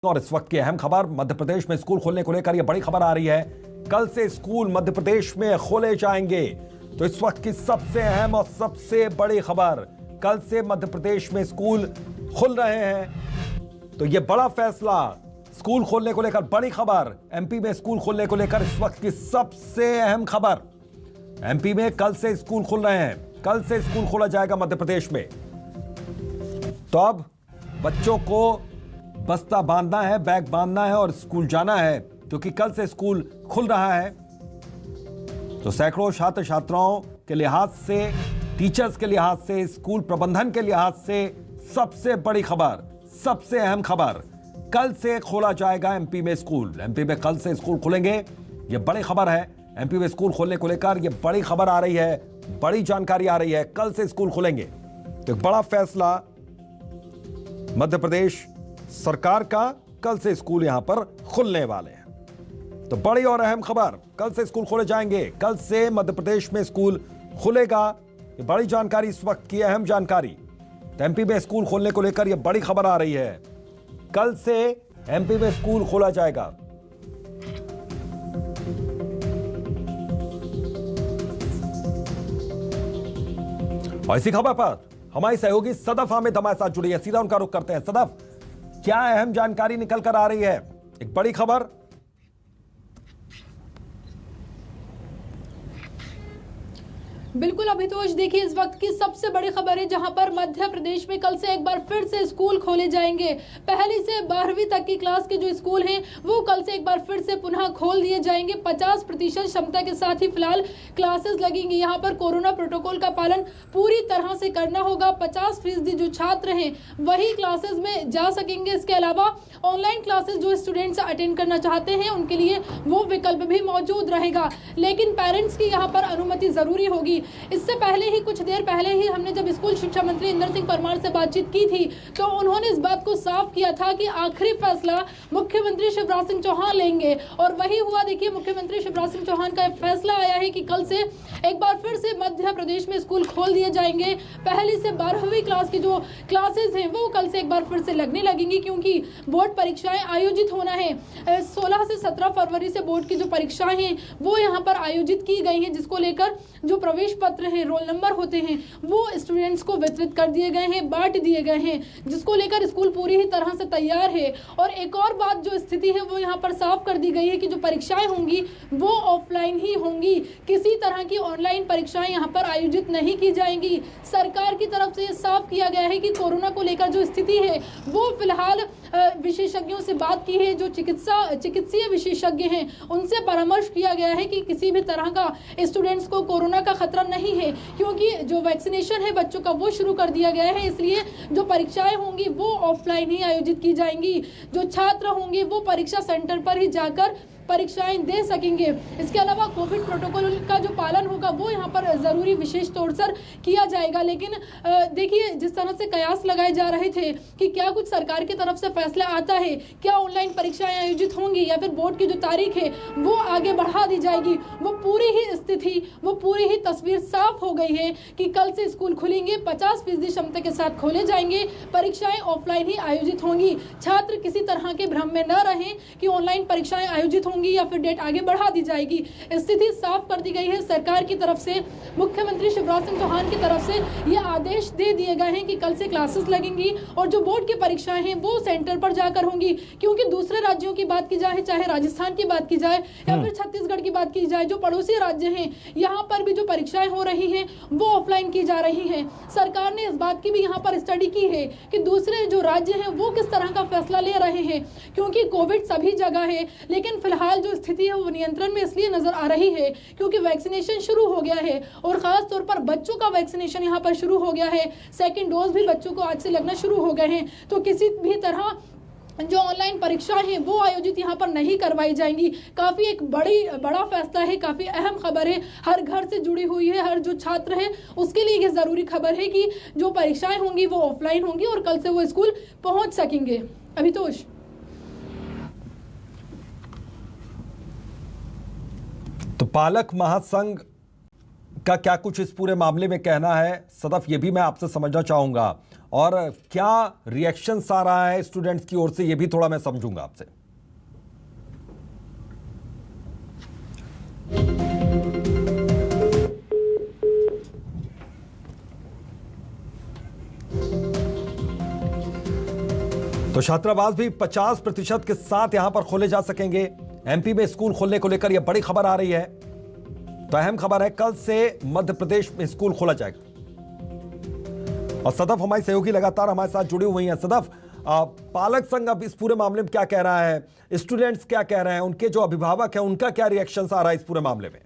और इस वक्त की अहम खबर, मध्य प्रदेश में स्कूल खोलने को लेकर यह बड़ी खबर आ रही है। कल से स्कूल मध्य प्रदेश में खोले जाएंगे। तो इस वक्त की सबसे अहम और सबसे बड़ी खबर, कल से मध्य प्रदेश में स्कूल खुल रहे हैं। तो यह बड़ा फैसला, स्कूल खोलने को लेकर बड़ी खबर, एमपी में स्कूल खोलने को लेकर इस वक्त की सबसे अहम खबर। एमपी में कल से स्कूल खुल रहे हैं, कल से स्कूल खोला जाएगा मध्य प्रदेश में। तो अब बच्चों को बस्ता बांधना है, बैग बांधना है और स्कूल जाना है, क्योंकि कल से स्कूल खुल रहा है। तो सैकड़ों छात्र छात्राओं के लिहाज से, टीचर्स के लिहाज से, स्कूल प्रबंधन के लिहाज से सबसे बड़ी खबर, सबसे अहम खबर, कल से खोला जाएगा एमपी में स्कूल। एमपी में कल से स्कूल खुलेंगे, यह बड़ी खबर है। एमपी में स्कूल खोलने को लेकर यह बड़ी खबर आ रही है, बड़ी जानकारी आ रही है, कल से स्कूल खुलेंगे। तो एक बड़ा फैसला मध्य प्रदेश सरकार का, कल से स्कूल यहां पर खुलने वाले हैं। तो बड़ी और अहम खबर, कल से स्कूल खोले जाएंगे, कल से मध्य प्रदेश में स्कूल खुलेगा। ये बड़ी जानकारी, इस वक्त की अहम जानकारी। तो एमपी में स्कूल खोलने को लेकर यह बड़ी खबर आ रही है, कल से एमपी में स्कूल खोला जाएगा। और इसी खबर पर हमारी सहयोगी सदफ हामिद हमारे साथ जुड़ी है, सीधा उनका रुख करते हैं। सदफ, क्या अहम जानकारी निकल कर आ रही है? एक बड़ी खबर। बिल्कुल अभितोष, देखिए इस वक्त की सबसे बड़ी खबर है, जहां पर मध्य प्रदेश में कल से एक बार फिर से स्कूल खोले जाएंगे। पहली से 12वीं तक की क्लास के जो स्कूल हैं वो कल से एक बार फिर से पुनः खोल दिए जाएंगे। 50% क्षमता के साथ ही फिलहाल क्लासेस लगेंगी। यहां पर कोरोना प्रोटोकॉल का पालन पूरी तरह से करना होगा। 50% जो छात्र हैं वही क्लासेस में जा सकेंगे। इसके अलावा ऑनलाइन क्लासेस जो स्टूडेंट्स अटेंड करना चाहते हैं उनके लिए वो विकल्प भी मौजूद रहेगा, लेकिन पेरेंट्स की यहाँ पर अनुमति जरूरी होगी। इससे पहले ही, कुछ देर पहले ही हमने जब स्कूल शिक्षा मंत्री इंदर सिंह परमार से बातचीत की थी तो उन्होंने इस बात को साफ किया था कि आखिरी फैसला मुख्यमंत्री शिवराज सिंह चौहान लेंगे, और वही हुआ। देखिए, मुख्यमंत्री शिवराज सिंह चौहान का फैसला आया है कि कल से एक बार फिर से मध्य प्रदेश में स्कूल खोल दिए जाएंगे। पहली से 12वीं क्लास की जो क्लासेस हैं वो कल से एक बार फिर से लगने लगेंगी, क्योंकि बोर्ड परीक्षाएं आयोजित होना है। 16 से 17 फरवरी से बोर्ड की जो परीक्षाएं हैं वो यहाँ पर आयोजित की गई हैं, जिसको लेकर जो प्रवेश पत्र हैं, रोल नंबर होते हैं, वो स्टूडेंट्स को वितरित कर दिए गए हैं, बांट दिए गए हैं, जिसको लेकर स्कूल पूरी ही तरह से तैयार है। और एक और बात जो स्थिति है वो यहाँ पर साफ कर दी गई है कि जो परीक्षाएं होंगी वो ऑफलाइन ही होंगी। किसी तरह की ऑनलाइन परीक्षाएं यहाँ पर आयोजित नहीं की जाएंगी। सरकार की तरफ से ये साफ किया गया है कि कोरोना को लेकर जो स्थिति है वो फिलहाल विशेषज्ञों से बात की है, जो चिकित्सीय विशेषज्ञ हैं उनसे परामर्श किया गया है कि किसी भी तरह का स्टूडेंट्स को कोरोना का खतरा नहीं है, क्योंकि जो वैक्सीनेशन है बच्चों का वो शुरू कर दिया गया है। इसलिए जो परीक्षाएं होंगी वो ऑफलाइन ही आयोजित की जाएंगी। जो छात्र होंगे वो परीक्षा सेंटर पर ही जाकर परीक्षाएं दे सकेंगे। इसके अलावा कोविड प्रोटोकॉल का जो पालन होगा वो यहाँ पर जरूरी विशेष तौर पर किया जाएगा। लेकिन देखिए, जिस तरह से कयास लगाए जा रहे थे कि क्या कुछ सरकार की तरफ से फैसला आता है, क्या ऑनलाइन परीक्षाएं आयोजित होंगी या फिर बोर्ड की जो तारीख है वो आगे बढ़ा दी जाएगी, वो पूरी ही स्थिति, वो पूरी ही तस्वीर साफ हो गई है कि कल से स्कूल खुलेंगे, 50% क्षमता के साथ खोले जाएंगे, परीक्षाएं ऑफलाइन ही आयोजित होंगी। छात्र किसी तरह के भ्रम में न रहें कि ऑनलाइन परीक्षाएं आयोजित होंगी या फिर डेट आगे बढ़ा दी जाएगी। स्थिति साफ कर दी गई है सरकार की तरफ से। मुख्यमंत्री शिवराज सिंह चौहान की तरफ से ये आदेश दे दिए गए हैं कि कल से क्लासेस लगेंगी और जो बोर्ड की परीक्षाएं हैं वो सेंटर पर जाकर होंगी। क्योंकि दूसरे राज्यों की बात की जाए, चाहे राजस्थान की बात की जाए या फिर छत्तीसगढ़ की बात की जाए, जो पड़ोसी राज्य हैं, यहाँ पर भी जो परीक्षाएं हो रही हैं वो ऑफलाइन की जा रही हैं। सरकार ने इस बात की भी यहाँ पर स्टडी की है कि दूसरे जो राज्य हैं वो किस तरह का फैसला ले रहे हैं, क्योंकि कोविड सभी जगह है, लेकिन फिलहाल जो स्थिति है वो नियंत्रण में इसलिए नजर आ रही है क्योंकि वैक्सीनेशन शुरू हो गया है, और खास तौर पर बच्चों का वैक्सीनेशन यहाँ पर शुरू हो गया है। सेकंड डोज भी बच्चों को आज से लगना शुरू हो गए हैं। तो किसी भी तरह जो ऑनलाइन परीक्षाएं हैं वो आयोजित यहाँ पर नहीं करवाई जाएंगी। काफी एक बड़ा फैसला है, काफी अहम खबर है, हर घर से जुड़ी हुई है, हर जो छात्र है उसके लिए ये जरूरी खबर है कि जो परीक्षाएं होंगी वो ऑफलाइन होंगी और कल से वो स्कूल पहुंच सकेंगे। अभितोष, तो पालक महासंघ का क्या कुछ इस पूरे मामले में कहना है, सदफ, ये भी मैं आपसे समझना चाहूंगा। और क्या रिएक्शंस आ रहा है स्टूडेंट्स की ओर से, ये भी थोड़ा मैं समझूंगा आपसे। तो छात्रावास भी 50% के साथ यहां पर खोले जा सकेंगे। एमपी में स्कूल खोलने को लेकर यह बड़ी खबर आ रही है। तो अहम खबर है, कल से मध्य प्रदेश में स्कूल खोला जाएगा। और सदफ हमारी सहयोगी लगातार हमारे साथ जुड़ी हुई हैं। सदफ, पालक संघ अब इस पूरे मामले में क्या कह रहा है, स्टूडेंट्स क्या कह रहे हैं, उनके जो अभिभावक हैं उनका क्या रिएक्शन आ रहा है इस पूरे मामले में?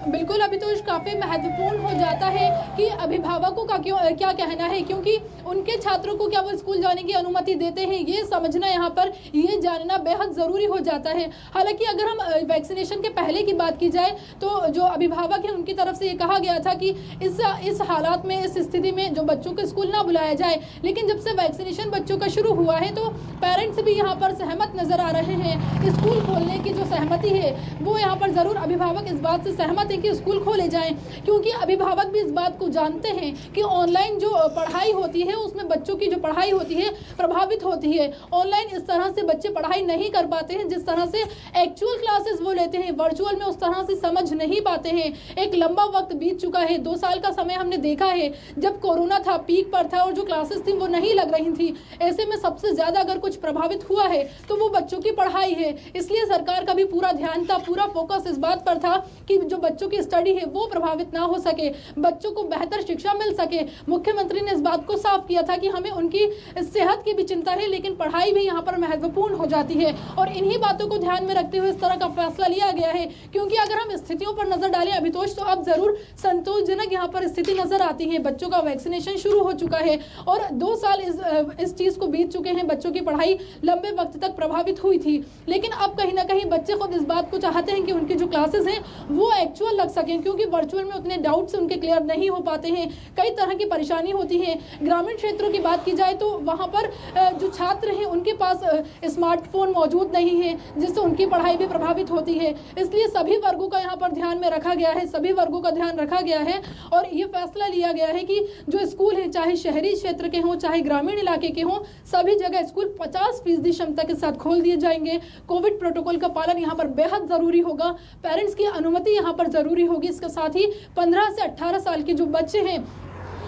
बिल्कुल, अभी तो काफ़ी महत्वपूर्ण हो जाता है कि अभिभावकों का क्या कहना है, क्योंकि उनके छात्रों को क्या वो स्कूल जाने की अनुमति देते हैं, ये समझना यहाँ पर, ये जानना बेहद ज़रूरी हो जाता है। हालांकि अगर हम वैक्सीनेशन के पहले की बात की जाए तो जो अभिभावक हैं उनकी तरफ से ये कहा गया था कि इस हालात में, इस स्थिति में जो बच्चों को स्कूल ना बुलाया जाए। लेकिन जब से वैक्सीनेशन बच्चों का शुरू हुआ है तो पेरेंट्स भी यहाँ पर सहमत नज़र आ रहे हैं। स्कूल खोलने की जो सहमति है वो यहाँ पर ज़रूर अभिभावक इस बात से सहमत है कि स्कूल खोले जाएं, क्योंकि अभिभावक भी इस बात को जानते हैं कि ऑनलाइन जो पढ़ाई होती है उसमें बच्चों की जो पढ़ाई होती है प्रभावित होती है। ऑनलाइन इस तरह से बच्चे पढ़ाई नहीं कर पाते हैं जिस तरह से एक्चुअल क्लासेस वो लेते हैं, वर्चुअल में उस तरह से समझ नहीं पाते हैं। एक लंबा वक्त बीत चुका है, 2 साल का समय हमने देखा है जब कोरोना था, पीक पर था और जो क्लासेस थी वो नहीं लग रही थी। ऐसे में सबसे ज्यादा अगर कुछ प्रभावित हुआ है तो वो बच्चों की पढ़ाई है। इसलिए सरकार का भी पूरा ध्यान था, पूरा फोकस इस बात पर था कि जो बच्चों की स्टडी है वो प्रभावित ना हो सके, बच्चों को बेहतर शिक्षा मिल सके। मुख्यमंत्री ने इस बात को साफ किया था कि हमें उनकी सेहत की भी चिंता है, लेकिन पढ़ाई भी यहाँ पर महत्वपूर्ण हो जाती है। और इन्हीं बातों को ध्यान में रखते हुए इस तरह का फैसला लिया गया है, क्योंकि अगर हम स्थितियों पर नजर डालें अभितोष, तो अब जरूर संतोषजनक यहाँ पर स्थिति नजर आती है। बच्चों का वैक्सीनेशन शुरू हो चुका है और 2 साल इस चीज को बीत चुके हैं। बच्चों की पढ़ाई लंबे वक्त तक प्रभावित हुई थी, लेकिन अब कहीं ना कहीं बच्चे खुद इस बात को चाहते हैं कि उनकी जो क्लासेस हैं वो एक्चुअल लग सकें, क्योंकि वर्चुअल में उतने डाउट्स उनके क्लियर नहीं हो पाते हैं, कई तरह की परेशानी होती है। ग्रामीण क्षेत्रों की बात की जाए तो वहाँ पर जो छात्र हैं उनके पास स्मार्टफोन मौजूद नहीं है, जिससे उनकी पढ़ाई भी प्रभावित होती है। इसलिए सभी वर्गों का यहाँ पर ध्यान में रखा गया है, सभी वर्गों का ध्यान रखा गया है और ये फैसला लिया गया है कि जो स्कूल है, चाहे शहरी क्षेत्र के हों चाहे ग्रामीण इलाके के हों, सभी जगह स्कूल 50% क्षमता के साथ खोल दिए जाएंगे। कोविड प्रोटोकॉल का पालन यहाँ पर बेहद जरूरी होगा, पेरेंट्स की अनुमति यहाँ पर जरूरी होगी। इसके साथ ही 15 से 18 साल के जो बच्चे हैं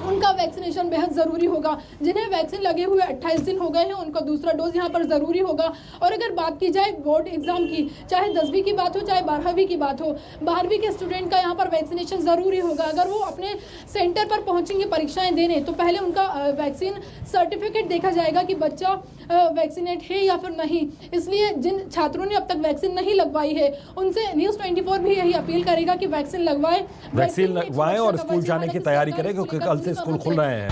उनका वैक्सीनेशन बेहद ज़रूरी होगा। जिन्हें वैक्सीन लगे हुए 28 दिन हो गए हैं उनका दूसरा डोज यहाँ पर ज़रूरी होगा। और अगर बात की जाए बोर्ड एग्जाम की, चाहे 10वीं की बात हो चाहे 12वीं की बात हो, 12वीं के स्टूडेंट का यहाँ पर वैक्सीनेशन ज़रूरी होगा। अगर वो अपने सेंटर पर पहुँचेंगे परीक्षाएं देने तो पहले उनका वैक्सीन सर्टिफिकेट देखा जाएगा कि बच्चा वैक्सीनेट है या फिर नहीं। इसलिए जिन छात्रों ने अब तक वैक्सीन नहीं लगवाई है उनसे न्यूज़ 24 भी यही अपील करेगा कि वैक्सीन लगवाएं और स्कूल जाने की तैयारी करें, क्योंकि कल से स्कूल खुल रहे हैं।